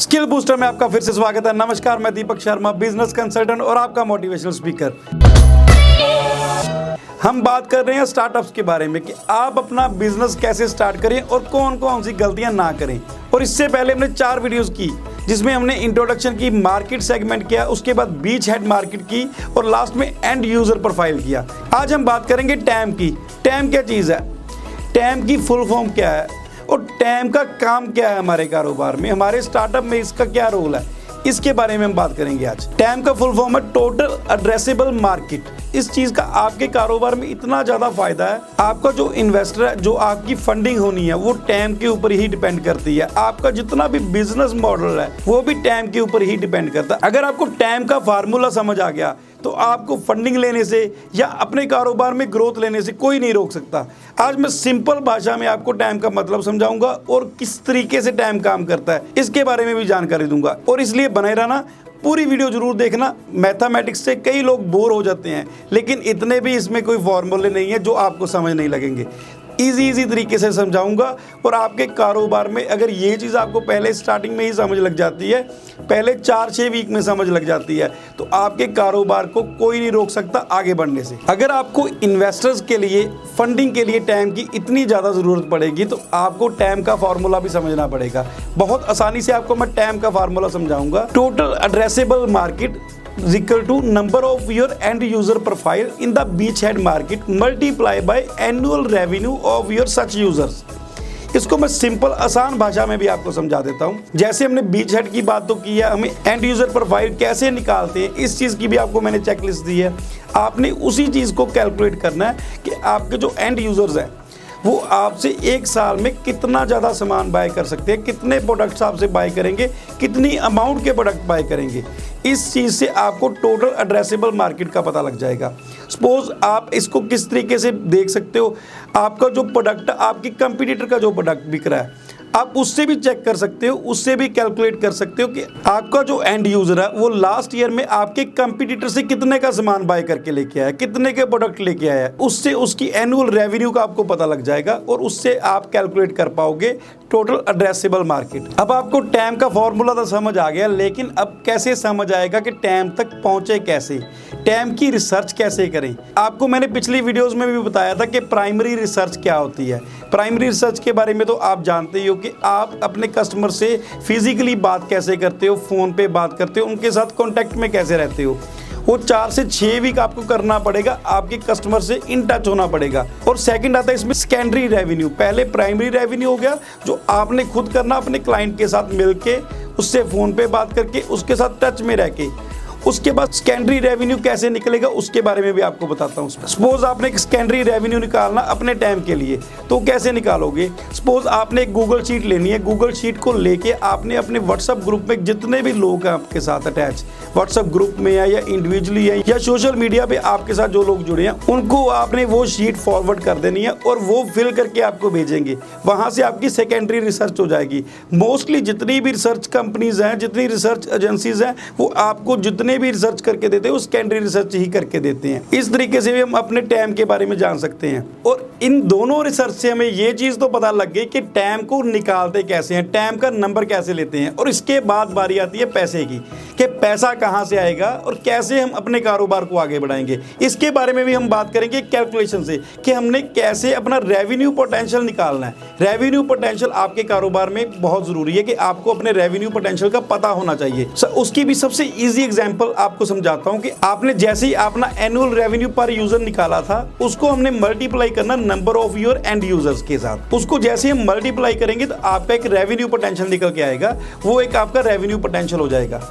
Skill booster में आपका फिर से स्वागत है। नमस्कार, मैं दीपक शर्मा, बिजनेस कंसल्टेंट और आपका मोटिवेशनल स्पीकर। हम बात कर रहे हैं स्टार्टअप्स के बारे में कि आप अपना बिजनेस कैसे स्टार्ट करें और कौन कौन सी गलतियां ना करें। और इससे पहले हमने 4 वीडियोस की जिसमें हमने इंट्रोडक्शन की, मार्केट सेगमेंट किया, उसके बाद बीच हेड मार्केट की और लास्ट में एंड यूजर प्रोफाइल किया। आज हम बात करेंगे टैम की। टैम क्या चीज़ है, टैम की फुल फॉर्म क्या है और टैम का काम क्या है हमारे कारोबार में, हमारे स्टार्टअप में इसका क्या रोल है, इसके बारे में हम बात करेंगे आज। टैम का फुल फॉर्म है टोटल एड्रेसेबल मार्केट। इस चीज का आपके कारोबार में इतना ज्यादा फायदा है, आपका जो इन्वेस्टर है, जो आपकी फंडिंग होनी है, वो टैम के ऊपर ही डिपेंड करती है। आपका जितना भी बिजनेस मॉडल है वो भी टैम के ऊपर ही डिपेंड करता है। अगर आपको टैम का फार्मूला समझ आ गया तो आपको फंडिंग लेने से या अपने कारोबार में ग्रोथ लेने से कोई नहीं रोक सकता। आज मैं सिंपल भाषा में आपको टैम का मतलब समझाऊंगा और किस तरीके से टैम काम करता है इसके बारे में भी जानकारी दूंगा। और इसलिए बने रहना, पूरी वीडियो जरूर देखना। मैथमेटिक्स से कई लोग बोर हो जाते हैं, लेकिन इतने भी इसमें कोई फॉर्मूले नहीं है जो आपको समझ नहीं लगेंगे। इजी तरीके से समझाऊंगा और आपके कारोबार में अगर ये चीज़ आपको पहले स्टार्टिंग में ही समझ लग जाती है, पहले 4-6 वीक में समझ लग जाती है, तो आपके कारोबार को कोई नहीं रोक सकता आगे बढ़ने से। अगर आपको इन्वेस्टर्स के लिए, फंडिंग के लिए टैम की इतनी ज़्यादा ज़रूरत पड़ेगी तो आपको टैम का फार्मूला भी समझना पड़ेगा। बहुत आसानी से आपको मैं टैम का फार्मूला समझाऊंगा। Total addressable market equal to number of your end user profile in the beachhead market multiply by annual revenue of your such users। इसको मैं सिंपल आसान भाषा में भी आपको समझा देता हूं। जैसे हमने बीच हेड की बात तो की है, हमें एंड यूजर प्रोफाइल कैसे निकालते हैं इस चीज़ की भी आपको मैंने चेकलिस्ट दी है। आपने उसी चीज़ को कैलकुलेट करना है कि आपके जो एंड यूजर्स हैं वो आपसे 1 साल में कितना ज़्यादा सामान बाय कर सकते हैं, कितने प्रोडक्ट्स आपसे बाय करेंगे, कितनी अमाउंट के प्रोडक्ट बाय करेंगे। इस चीज़ से आपको टोटल एड्रेसेबल मार्केट का पता लग जाएगा। सपोज आप इसको किस तरीके से देख सकते हो, आपका जो प्रोडक्ट, आपकी कंपटीटर का जो प्रोडक्ट बिक रहा है, आप उससे भी चेक कर सकते हो, उससे भी कैलकुलेट कर सकते हो कि आपका जो एंड यूजर है वो लास्ट ईयर में आपके कंपटीटर से कितने का सामान बाय करके लेके आया, कितने के प्रोडक्ट लेके आया है। उससे उसकी एनुअल रेवेन्यू का आपको पता लग जाएगा और उससे आप कैलकुलेट कर पाओगे टोटल एड्रेसेबल मार्केट। अब आपको टैम का फॉर्मूला तो समझ आ गया, लेकिन अब कैसे समझ आएगा कि टैम तक पहुंचे कैसे, टैम की रिसर्च कैसे करें। आपको मैंने पिछली वीडियोस में भी बताया था कि प्राइमरी रिसर्च क्या होती है। प्राइमरी रिसर्च के बारे में तो आप जानते ही हो कि आप अपने कस्टमर से फिजिकली बात कैसे करते हो, फ़ोन पे बात करते हो, उनके साथ कॉन्टैक्ट में कैसे रहते हो। वो 4 से 6 वीक आपको करना पड़ेगा, आपके कस्टमर से इन टच होना पड़ेगा। और सेकंड आता है इसमें सेकेंडरी रेवेन्यू। पहले प्राइमरी रेवेन्यू हो गया जो आपने खुद करना अपने क्लाइंट के साथ मिलके, उससे फ़ोन पे बात करके, उसके साथ टच में रह के। उसके बाद सेकेंडरी रेवेन्यू कैसे निकलेगा उसके बारे में भी आपको बताता हूँ। सपोज आपने एक सेकेंडरी रेवेन्यू निकालना अपने टाइम के लिए, तो कैसे निकालोगे। सपोज आपने एक गूगल शीट लेनी है, गूगल शीट को लेके आपने अपने व्हाट्सएप ग्रुप में जितने भी लोग हैं आपके साथ अटैच, व्हाट्सएप ग्रुप में या इंडिविजुअली है या सोशल मीडिया पे आपके साथ जो लोग जुड़े हैं, उनको आपने वो शीट फॉरवर्ड कर देनी है और वो फिल करके आपको भेजेंगे। वहाँ से आपकी सेकेंडरी रिसर्च हो जाएगी। मोस्टली जितनी भी रिसर्च कंपनीज हैं, जितनी रिसर्च एजेंसीज हैं, वो आपको जितने भी रिसर्च करके देते हैं वो सेकेंडरी रिसर्च ही करके देते हैं। इस तरीके से भी हम अपने टैम के बारे में जान सकते हैं। और इन दोनों रिसर्च से हमें ये चीज़ तो पता लग गई कि टैम को निकालते कैसे हैं, टैम का नंबर कैसे लेते हैं। और इसके बाद बारी आती है पैसे की, कि पैसा कहाँ से आएगा और कैसे हम अपने कारोबार को आगे बढ़ाएंगे। इसके बारे में भी हम बात करेंगे कैलकुलेशन से कि हमने कैसे अपना रेवेन्यू पोटेंशियल निकालना है। रेवेन्यू पोटेंशियल आपके कारोबार में बहुत ज़रूरी है कि आपको अपने रेवेन्यू पोटेंशियल का पता होना चाहिए। उसकी भी सबसे ईजी एग्जाम्पल आपको समझाता हूं कि आपने जैसे ही अपना एनुअल रेवेन्यू पर यूजर निकाला था, उसको हमने मल्टीप्लाई करना number of your and users के साथ। उसको जैसे हम मल्टीप्लाई करेंगे तो आपका एक रेवेन्यू पोटेंशियल निकल के आएगा, वो एक आपका रेवेन्यू पोटेंशियल हो जाएगा।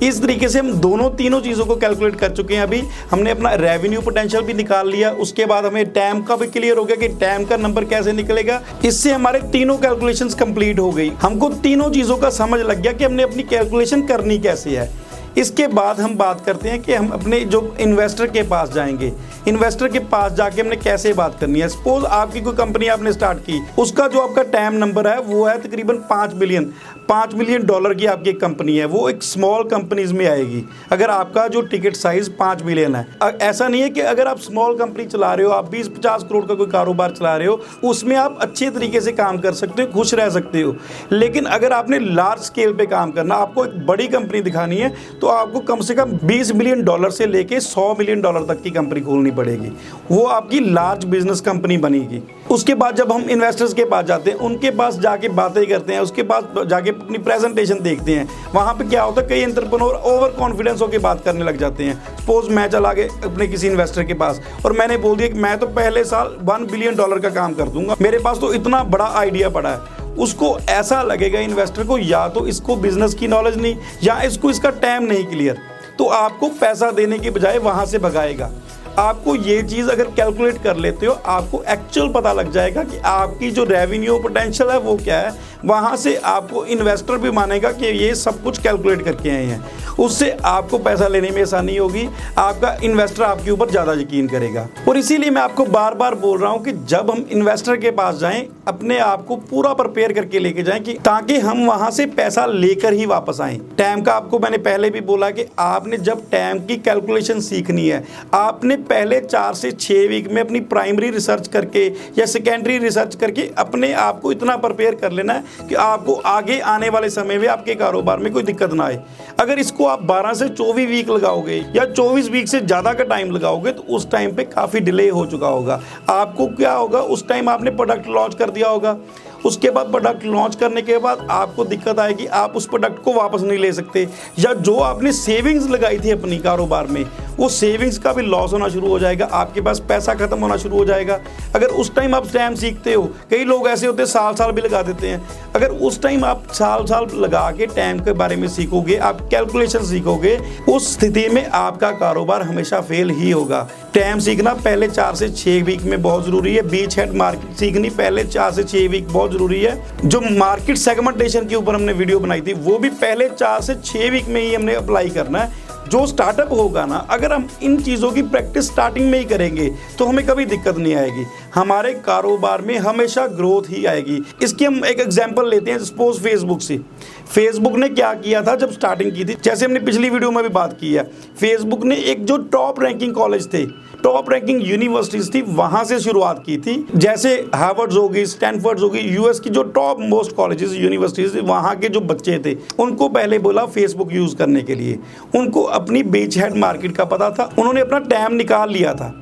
इस तरीके से हम तीनों चीज़ों को कैलकुलेट कर चुके हैं। अभी हमने अपना रेवेन्यू पोटेंशियल भी निकाल लिया, उसके बाद हमें टैम का भी क्लियर हो गया कि टैम का नंबर कैसे निकलेगा। इससे हमारे तीनों कैलकुलेशंस कंप्लीट हो गई। हमको तीनों चीज़ों का समझ लग गया कि हमने अपनी कैलकुलेशन करनी कैसे है। इसके बाद हम बात करते हैं कि हम अपने जो इन्वेस्टर के पास जाएंगे। इन्वेस्टर के पास जाके हमने कैसे बात करनी है। सपोज आपकी कोई कंपनी आपने स्टार्ट की, उसका जो आपका टैम नंबर है वो है तकरीबन 5 मिलियन डॉलर की आपकी एक कंपनी है, वो एक स्मॉल कंपनीज में आएगी अगर आपका जो टिकट साइज 5 मिलियन है। ऐसा नहीं है कि अगर आप स्मॉल कंपनी चला रहे हो, आप 20-50 करोड़ का कोई कारोबार चला रहे हो, उसमें आप अच्छे तरीके से काम कर सकते हो, खुश रह सकते हो। लेकिन अगर आपने लार्ज स्केल पे काम करना, आपको एक बड़ी कंपनी दिखानी है, तो आपको कम से कम 20 मिलियन डॉलर से लेके 100 मिलियन डॉलर तक की कंपनी खोलनी पड़ेगी। वो आपकी लार्ज बिजनेस कंपनी बनेगी। उसके बाद जब हम इन्वेस्टर्स के पास जाते हैं, उनके पास जाके बातें करते हैं, उसके पास जाके अपनी प्रेजेंटेशन देखते हैं, वहाँ पे क्या होता है, कई एंटरप्रेन्योर ओवर कॉन्फिडेंस होकर बात करने लग जाते हैं। सपोज मैं चला गया अपने किसी इन्वेस्टर के पास और मैंने बोल दिया कि मैं तो पहले साल 1 बिलियन डॉलर का काम कर दूंगा, मेरे पास तो इतना बड़ा आइडिया पड़ा है। उसको ऐसा लगेगा इन्वेस्टर को, या तो इसको बिजनेस की नॉलेज नहीं, या इसको इसका टाइम नहीं क्लियर, तो आपको पैसा देने के बजाय वहाँ से भगाएगा। आपको ये चीज़ अगर कैलकुलेट कर लेते हो, आपको एक्चुअल पता लग जाएगा कि आपकी जो रेवेन्यू पोटेंशियल है वो क्या है। वहाँ से आपको इन्वेस्टर भी मानेगा कि ये सब कुछ कैलकुलेट करके आए हैं, उससे आपको पैसा लेने में आसानी होगी, आपका इन्वेस्टर आपके ऊपर ज़्यादा यकीन करेगा। और इसीलिए मैं आपको बार बार बोल रहा हूँ कि जब हम इन्वेस्टर के पास जाएं, अपने आप को पूरा प्रिपेयर करके लेके जाएं, कि ताकि हम वहाँ से पैसा लेकर ही वापस आएँ। टाइम का आपको मैंने पहले भी बोला कि आपने जब टाइम की कैलकुलेशन सीखनी है, आपने पहले 4 से 6 वीक में अपनी प्राइमरी रिसर्च करके या सेकेंडरी रिसर्च करके अपने आप को इतना प्रिपेयर कर लेना है कि आपको आगे आने वाले समय में आपके कारोबार में कोई दिक्कत ना आए। अगर इसको आप 12 से 24 वीक लगाओगे या 24 वीक से ज़्यादा का टाइम लगाओगे, तो उस टाइम पे काफ़ी डिले हो चुका होगा। आपको क्या होगा, उस टाइम आपने प्रोडक्ट लॉन्च कर दिया होगा, उसके बाद प्रोडक्ट लॉन्च करने के बाद आपको दिक्कत आएगी, आप उस प्रोडक्ट को वापस नहीं ले सकते, या जो आपने सेविंग्स लगाई थी अपनी कारोबार में, वो सेविंग्स का भी लॉस होना शुरू हो जाएगा, आपके पास पैसा खत्म होना शुरू हो जाएगा। अगर उस टाइम आप टाइम सीखते हो, कई लोग ऐसे होते हैं साल भी लगा देते हैं, अगर उस टाइम आप साल लगा के टाइम के बारे में सीखोगे, आप कैलकुलेशन सीखोगे, उस स्थिति में आपका कारोबार हमेशा फेल ही होगा। टाइम सीखना पहले 4 से 6 वीक में बहुत ज़रूरी है। बीच हेड मार्केट सीखनी पहले 4 से 6 वीक बहुत ज़रूरी है। जो मार्केट सेगमेंटेशन के ऊपर हमने वीडियो बनाई थी, वो भी पहले 4 से 6 वीक में ही हमने अप्लाई करना है। जो स्टार्टअप होगा ना, अगर हम इन चीज़ों की प्रैक्टिस स्टार्टिंग में ही करेंगे तो हमें कभी दिक्कत नहीं आएगी, हमारे कारोबार में हमेशा ग्रोथ ही आएगी। इसकी हम एक एग्जांपल लेते हैं, सपोज फेसबुक से। फेसबुक ने क्या किया था जब स्टार्टिंग की थी, जैसे हमने पिछली वीडियो में भी बात की है, फेसबुक ने एक जो टॉप रैंकिंग कॉलेज थे, टॉप रैंकिंग यूनिवर्सिटीज थी, वहां से शुरुआत की थी। जैसे हार्वर्ड होगी, स्टैनफोर्ड होगी, यूएस की जो टॉप मोस्ट कॉलेजेस यूनिवर्सिटीज, वहां के जो बच्चे थे उनको पहले बोला फेसबुक यूज करने के लिए। उनको अपनी बीच हेड मार्केट का पता था, उन्होंने अपना टाइम निकाल लिया था।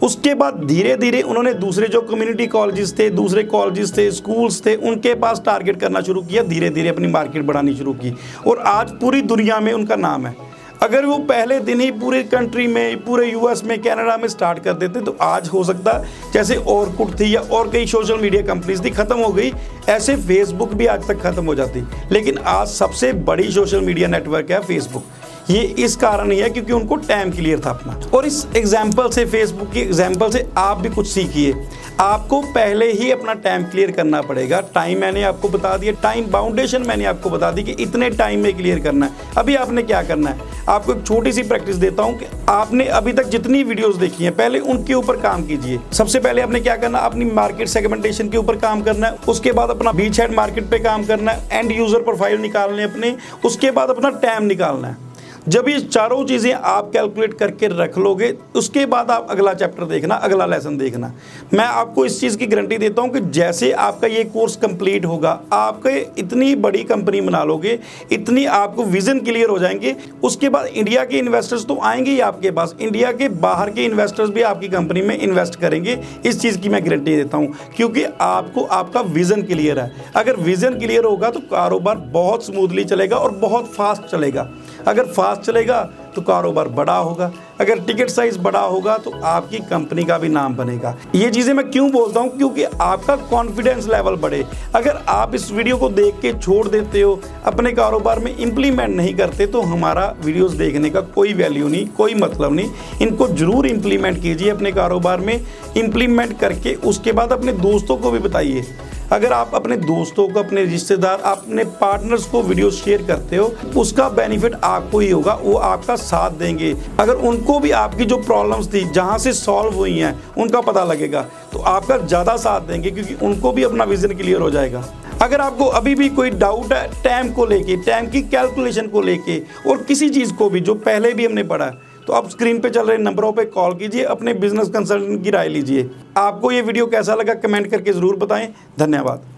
उसके बाद धीरे धीरे उन्होंने दूसरे जो कम्युनिटी कॉलेजेस थे, दूसरे कॉलेजेस थे, स्कूल्स थे, उनके पास टारगेट करना शुरू किया, धीरे धीरे अपनी मार्केट बढ़ानी शुरू की, और आज पूरी दुनिया में उनका नाम है। अगर वो पहले दिन ही पूरे कंट्री में, पूरे यूएस में, कनाडा में स्टार्ट कर देते, तो आज हो सकता जैसे ऑरकुट थी या और कई सोशल मीडिया कंपनीज थी, खत्म हो गई, ऐसे फेसबुक भी आज तक खत्म हो जाती। लेकिन आज सबसे बड़ी सोशल मीडिया नेटवर्क है फेसबुक। ये इस कारण ही है क्योंकि उनको टाइम क्लियर था अपना। और इस एग्जाम्पल से, फेसबुक की एग्जाम्पल से आप भी कुछ सीखिए। आपको पहले ही अपना टाइम क्लियर करना पड़ेगा। टाइम मैंने आपको बता दिया, टाइम बाउंडेशन मैंने आपको बता दी कि इतने टाइम में क्लियर करना है। अभी आपने क्या करना है, आपको एक छोटी सी प्रैक्टिस देता हूं कि आपने अभी तक जितनी वीडियोस देखी हैं, पहले उनके ऊपर काम कीजिए। सबसे पहले आपने क्या करना, अपनी मार्केट सेगमेंटेशन के ऊपर काम करना है। उसके बाद अपना बीच हेड मार्केट पे काम करना है, एंड यूजर प्रोफाइल निकालने अपने, उसके बाद अपना टाइम निकालना है। जब ये चारों चीज़ें आप कैलकुलेट करके रख लोगे, उसके बाद आप अगला चैप्टर देखना, अगला लेसन देखना। मैं आपको इस चीज़ की गारंटी देता हूँ कि जैसे आपका ये कोर्स कंप्लीट होगा, आपके इतनी बड़ी कंपनी बना लोगे, इतनी आपको विजन क्लियर हो जाएंगे। उसके बाद इंडिया के इन्वेस्टर्स तो आएंगे ही आपके पास, इंडिया के बाहर के इन्वेस्टर्स भी आपकी कंपनी में इन्वेस्ट करेंगे। इस चीज़ की मैं गारंटी देता हूँ, क्योंकि आपको आपका विजन क्लियर है। अगर विजन क्लियर होगा तो कारोबार बहुत स्मूथली चलेगा और बहुत फास्ट चलेगा। अगर फास्ट चलेगा तो कारोबार बड़ा होगा, अगर टिकट साइज बड़ा होगा तो आपकी कंपनी का भी नाम बनेगा। ये चीज़ें मैं क्यों बोलता हूँ, क्योंकि आपका कॉन्फिडेंस लेवल बढ़े। अगर आप इस वीडियो को देख के छोड़ देते हो, अपने कारोबार में इम्प्लीमेंट नहीं करते, तो हमारा वीडियोस देखने का कोई वैल्यू नहीं, कोई मतलब नहीं। इनको जरूर इम्प्लीमेंट कीजिए अपने कारोबार में। इम्प्लीमेंट करके उसके बाद अपने दोस्तों को भी बताइए। अगर आप अपने दोस्तों को, अपने रिश्तेदार, अपने पार्टनर्स को वीडियो शेयर करते हो, उसका बेनिफिट आपको ही होगा, वो आपका साथ देंगे। अगर उनको भी आपकी जो प्रॉब्लम्स थी जहाँ से सॉल्व हुई हैं उनका पता लगेगा तो आपका ज़्यादा साथ देंगे, क्योंकि उनको भी अपना विजन क्लियर हो जाएगा। अगर आपको अभी भी कोई डाउट है टाइम को लेके, टाइम की कैलकुलेशन को लेके और किसी चीज़ को भी जो पहले भी हमने पढ़ा, तो आप स्क्रीन पे चल रहे नंबरों पे कॉल कीजिए, अपने बिजनेस कंसल्टेंट की राय लीजिए। आपको ये वीडियो कैसा लगा कमेंट करके ज़रूर बताएं। धन्यवाद।